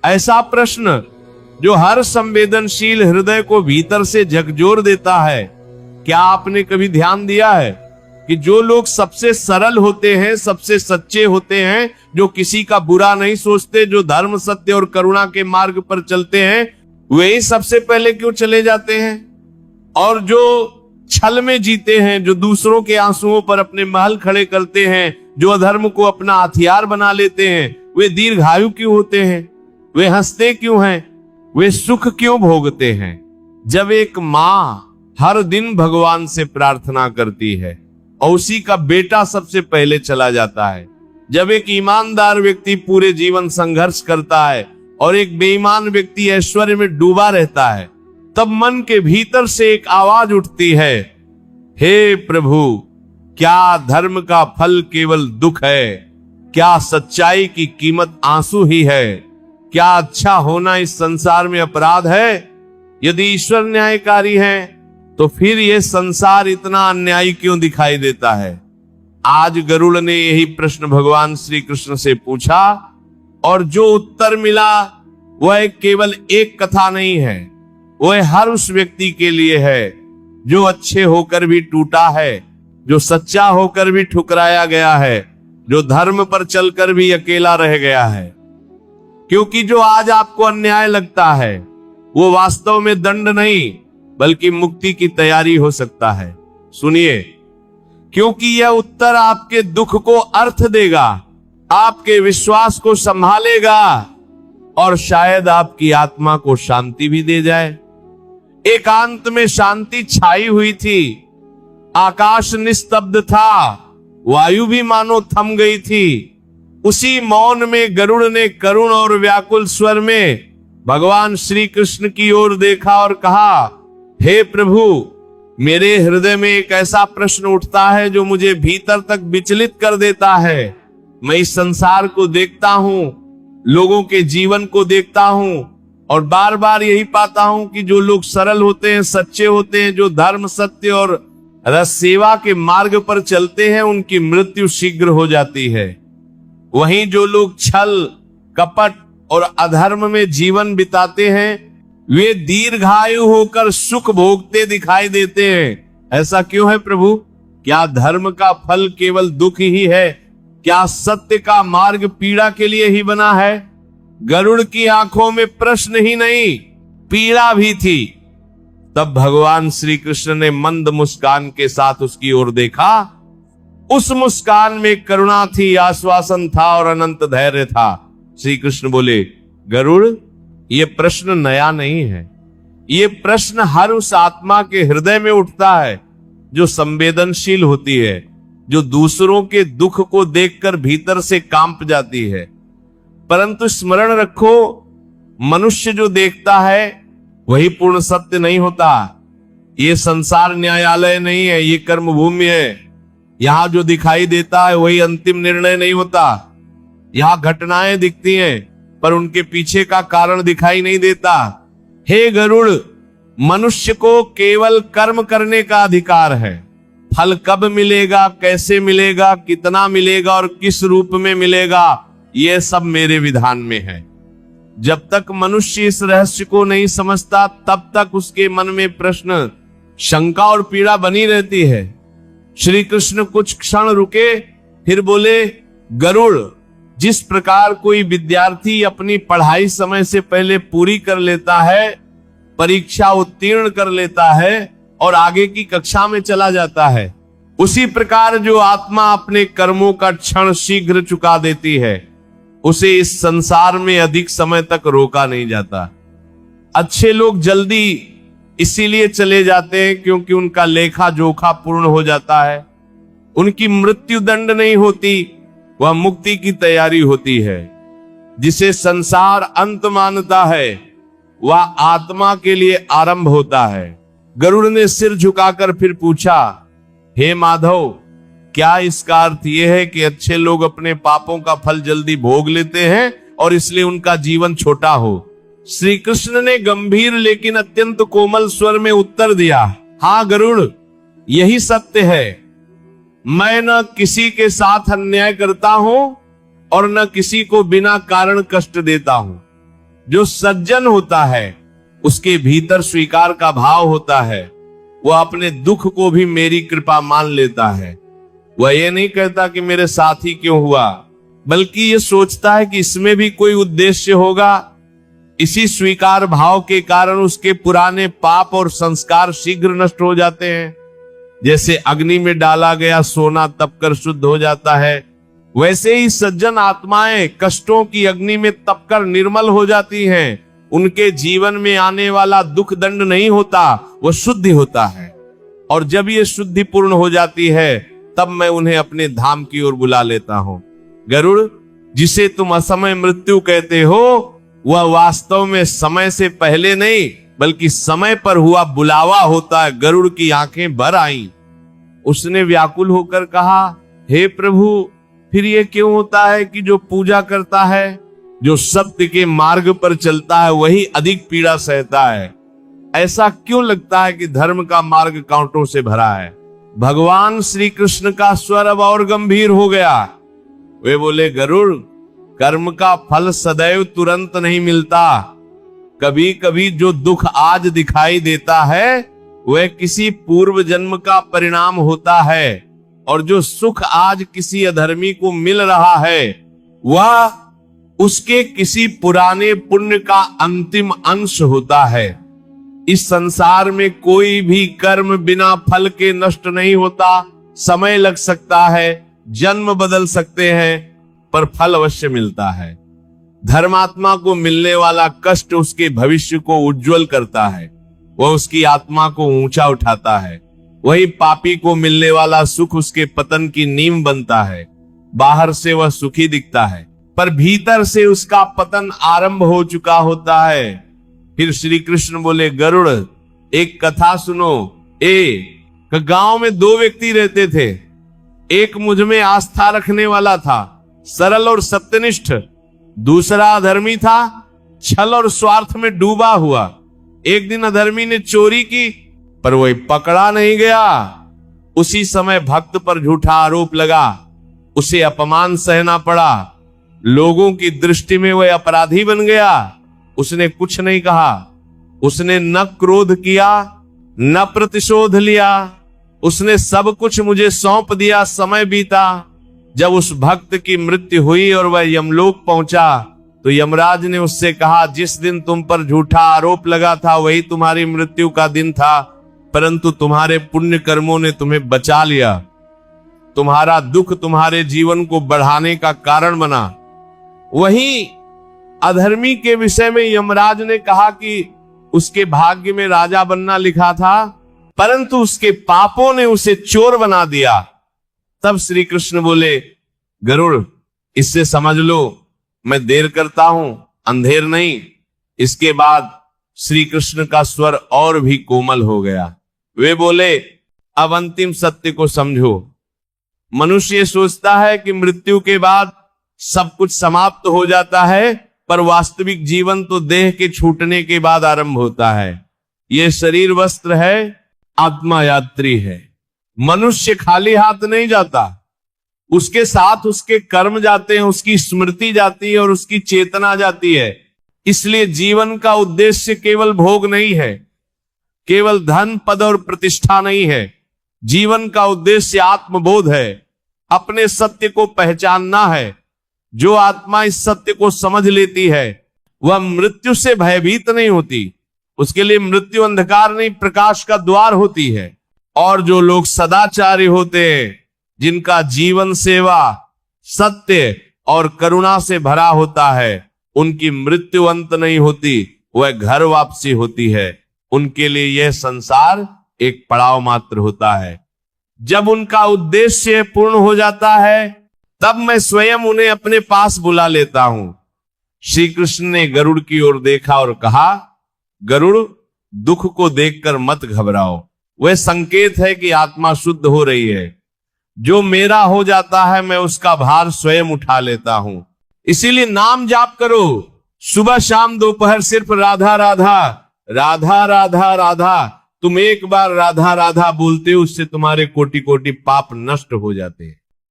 ऐसा प्रश्न जो हर संवेदनशील हृदय को भीतर से झकझोर देता है। क्या आपने कभी ध्यान दिया है कि जो लोग सबसे सरल होते हैं, सबसे सच्चे होते हैं, जो किसी का बुरा नहीं सोचते, जो धर्म, सत्य और करुणा के मार्ग पर चलते हैं, वे ही सबसे पहले क्यों चले जाते हैं? और जो छल में जीते हैं, जो दूसरों के आंसुओं पर अपने महल खड़े करते हैं, जो अधर्म को अपना हथियार बना लेते हैं, वे दीर्घायु क्यों होते हैं? वे हंसते क्यों हैं? वे सुख क्यों भोगते हैं? जब एक माँ हर दिन भगवान से प्रार्थना करती है और उसी का बेटा सबसे पहले चला जाता है, जब एक ईमानदार व्यक्ति पूरे जीवन संघर्ष करता है और एक बेईमान व्यक्ति ऐश्वर्य में डूबा रहता है, तब मन के भीतर से एक आवाज उठती है, हे प्रभु, क्या धर्म का फल केवल दुख है? क्या सच्चाई की कीमत आंसू ही है? क्या अच्छा होना इस संसार में अपराध है? यदि ईश्वर न्यायकारी है तो फिर यह संसार इतना अन्यायी क्यों दिखाई देता है? आज गरुड़ ने यही प्रश्न भगवान श्री कृष्ण से पूछा और जो उत्तर मिला वह केवल एक कथा नहीं है, वह हर उस व्यक्ति के लिए है जो अच्छे होकर भी टूटा है, जो सच्चा होकर भी ठुकराया गया है, जो धर्म पर चलकर भी अकेला रह गया है। क्योंकि जो आज आपको अन्याय लगता है वो वास्तव में दंड नहीं बल्कि मुक्ति की तैयारी हो सकता है। सुनिए, क्योंकि यह उत्तर आपके दुख को अर्थ देगा, आपके विश्वास को संभालेगा और शायद आपकी आत्मा को शांति भी दे जाए। एकांत में शांति छाई हुई थी, आकाश निस्तब्ध था, वायु भी मानो थम गई थी। उसी मौन में गरुड़ ने करुण और व्याकुल स्वर में भगवान श्री कृष्ण की ओर देखा और कहा, हे प्रभु, मेरे हृदय में एक ऐसा प्रश्न उठता है जो मुझे भीतर तक विचलित कर देता है। मैं इस संसार को देखता हूं, लोगों के जीवन को देखता हूं और बार बार यही पाता हूं कि जो लोग सरल होते हैं, सच्चे होते हैं, जो धर्म, सत्य और रस सेवा के मार्ग पर चलते हैं, उनकी मृत्यु शीघ्र हो जाती है। वहीं जो लोग छल, कपट और अधर्म में जीवन बिताते हैं, वे दीर्घायु होकर सुख भोगते दिखाई देते हैं। ऐसा क्यों है प्रभु? क्या धर्म का फल केवल दुख ही है? क्या सत्य का मार्ग पीड़ा के लिए ही बना है? गरुड़ की आंखों में प्रश्न ही नहीं, पीड़ा भी थी। तब भगवान श्री कृष्ण ने मंद मुस्कान के साथ उसकी ओर देखा। उस मुस्कान में करुणा थी, आश्वासन था और अनंत धैर्य था। श्री कृष्ण बोले, गरुड़, ये प्रश्न नया नहीं है। ये प्रश्न हर उस आत्मा के हृदय में उठता है जो संवेदनशील होती है, जो दूसरों के दुख को देखकर भीतर से कांप जाती है। परंतु स्मरण रखो, मनुष्य जो देखता है वही पूर्ण सत्य नहीं होता। ये संसार न्यायालय नहीं है, ये कर्म भूमि है। यहां जो दिखाई देता है वही अंतिम निर्णय नहीं होता। यहां घटनाएं दिखती हैं पर उनके पीछे का कारण दिखाई नहीं देता। हे गरुड़, मनुष्य को केवल कर्म करने का अधिकार है। फल कब मिलेगा, कैसे मिलेगा, कितना मिलेगा और किस रूप में मिलेगा, यह सब मेरे विधान में है। जब तक मनुष्य इस रहस्य को नहीं समझता तब तक उसके मन में प्रश्न, शंका और पीड़ा बनी रहती है। श्री कृष्ण कुछ क्षण रुके, फिर बोले, गरुड़, जिस प्रकार कोई विद्यार्थी अपनी पढ़ाई समय से पहले पूरी कर लेता है, परीक्षा उत्तीर्ण कर लेता है और आगे की कक्षा में चला जाता है, उसी प्रकार जो आत्मा अपने कर्मों का क्षण शीघ्र चुका देती है, उसे इस संसार में अधिक समय तक रोका नहीं जाता। अच्छे लोग जल्दी इसीलिए चले जाते हैं क्योंकि उनका लेखा जोखा पूर्ण हो जाता है। उनकी मृत्यु दंड नहीं होती, वह मुक्ति की तैयारी होती है। जिसे संसार अंत मानता है वह आत्मा के लिए आरंभ होता है। गरुड़ ने सिर झुकाकर फिर पूछा, हे माधव, क्या इसका अर्थ यह है कि अच्छे लोग अपने पापों का फल जल्दी भोग लेते हैं और इसलिए उनका जीवन छोटा हो? श्री कृष्ण ने गंभीर लेकिन अत्यंत कोमल स्वर में उत्तर दिया, हाँ गरुड़, यही सत्य है। मैं न किसी के साथ अन्याय करता हूं और न किसी को बिना कारण कष्ट देता हूं। जो सज्जन होता है उसके भीतर स्वीकार का भाव होता है। वह अपने दुख को भी मेरी कृपा मान लेता है। वह ये नहीं कहता कि मेरे साथ ही क्यों हुआ, बल्कि ये सोचता है कि इसमें भी कोई उद्देश्य होगा। इसी स्वीकार भाव के कारण उसके पुराने पाप और संस्कार शीघ्र नष्ट हो जाते हैं। जैसे अग्नि में डाला गया सोना तपकर शुद्ध हो जाता है, वैसे ही सज्जन आत्माएं कष्टों की अग्नि में तपकर निर्मल हो जाती हैं। उनके जीवन में आने वाला दुख दंड नहीं होता, वह शुद्धि होता है। और जब ये शुद्धि पूर्ण हो जाती है तब मैं उन्हें अपने धाम की ओर बुला लेता हूं। गरुड़, जिसे तुम असमय मृत्यु कहते हो, वह वास्तव में समय से पहले नहीं बल्कि समय पर हुआ बुलावा होता है। गरुड़ की आंखें भर आईं। उसने व्याकुल होकर कहा, हे प्रभु, फिर ये क्यों होता है कि जो पूजा करता है, जो सत्य के मार्ग पर चलता है, वही अधिक पीड़ा सहता है? ऐसा क्यों लगता है कि धर्म का मार्ग कांटों से भरा है? भगवान श्री कृष्ण का स्वर अब और गंभीर हो गया। वे बोले, गरुड़, कर्म का फल सदैव तुरंत नहीं मिलता। कभी कभी जो दुख आज दिखाई देता है वह किसी पूर्व जन्म का परिणाम होता है, और जो सुख आज किसी अधर्मी को मिल रहा है वह उसके किसी पुराने पुण्य का अंतिम अंश होता है। इस संसार में कोई भी कर्म बिना फल के नष्ट नहीं होता। समय लग सकता है, जन्म बदल सकते हैं, पर फल अवश्य मिलता है। धर्मात्मा को मिलने वाला कष्ट उसके भविष्य को उज्जवल करता है, वह उसकी आत्मा को ऊंचा उठाता है। वही पापी को मिलने वाला सुख उसके पतन की नींव बनता है। बाहर से वह सुखी दिखता है, पर भीतर से उसका पतन आरंभ हो चुका होता है। फिर श्री कृष्ण बोले, गरुड़, एक कथा सुनो। एक गांव में दो व्यक्ति रहते थे। एक मुझ में आस्था रखने वाला था, सरल और सत्यनिष्ठ। दूसरा अधर्मी था, छल और स्वार्थ में डूबा हुआ। एक दिन अधर्मी ने चोरी की, पर वह पकड़ा नहीं गया। उसी समय भक्त पर झूठा आरोप लगा, उसे अपमान सहना पड़ा। लोगों की दृष्टि में वह अपराधी बन गया। उसने कुछ नहीं कहा, उसने न क्रोध किया न प्रतिशोध लिया। उसने सब कुछ मुझे सौंप दिया। समय बीता। जब उस भक्त की मृत्यु हुई और वह यमलोक पहुंचा तो यमराज ने उससे कहा, जिस दिन तुम पर झूठा आरोप लगा था वही तुम्हारी मृत्यु का दिन था, परंतु तुम्हारे पुण्य कर्मों ने तुम्हें बचा लिया। तुम्हारा दुख तुम्हारे जीवन को बढ़ाने का कारण बना। वहीं अधर्मी के विषय में यमराज ने कहा कि उसके भाग्य में राजा बनना लिखा था, परंतु उसके पापों ने उसे चोर बना दिया। तब श्री कृष्ण बोले, गरुड़, इससे समझ लो मैं देर करता हूं, अंधेर नहीं। इसके बाद श्री कृष्ण का स्वर और भी कोमल हो गया। वे बोले, अब अंतिम सत्य को समझो। मनुष्य सोचता है कि मृत्यु के बाद सब कुछ समाप्त हो जाता है, पर वास्तविक जीवन तो देह के छूटने के बाद आरंभ होता है। यह शरीर वस्त्र है, आत्मा यात्री है। मनुष्य खाली हाथ नहीं जाता, उसके साथ उसके कर्म जाते हैं, उसकी स्मृति जाती है और उसकी चेतना जाती है। इसलिए जीवन का उद्देश्य केवल भोग नहीं है, केवल धन पद और प्रतिष्ठा नहीं है। जीवन का उद्देश्य आत्मबोध है, अपने सत्य को पहचानना है। जो आत्मा इस सत्य को समझ लेती है वह मृत्यु से भयभीत नहीं होती। उसके लिए मृत्यु अंधकार नहीं, प्रकाश का द्वार होती है। और जो लोग सदाचारी होते हैं, जिनका जीवन सेवा, सत्य और करुणा से भरा होता है, उनकी मृत्यु अंत नहीं होती, वह घर वापसी होती है। उनके लिए यह संसार एक पड़ाव मात्र होता है। जब उनका उद्देश्य पूर्ण हो जाता है तब मैं स्वयं उन्हें अपने पास बुला लेता हूं। श्री कृष्ण ने गरुड़ की ओर देखा और कहा, गरुड़, दुख को देखकर मत घबराओ। वह संकेत है कि आत्मा शुद्ध हो रही है। जो मेरा हो जाता है मैं उसका भार स्वयं उठा लेता हूं। इसीलिए नाम जाप करो, सुबह शाम दोपहर, सिर्फ राधा राधा राधा राधा राधा। तुम एक बार राधा राधा बोलते हो, उससे तुम्हारे कोटि कोटि पाप नष्ट हो जाते हैं।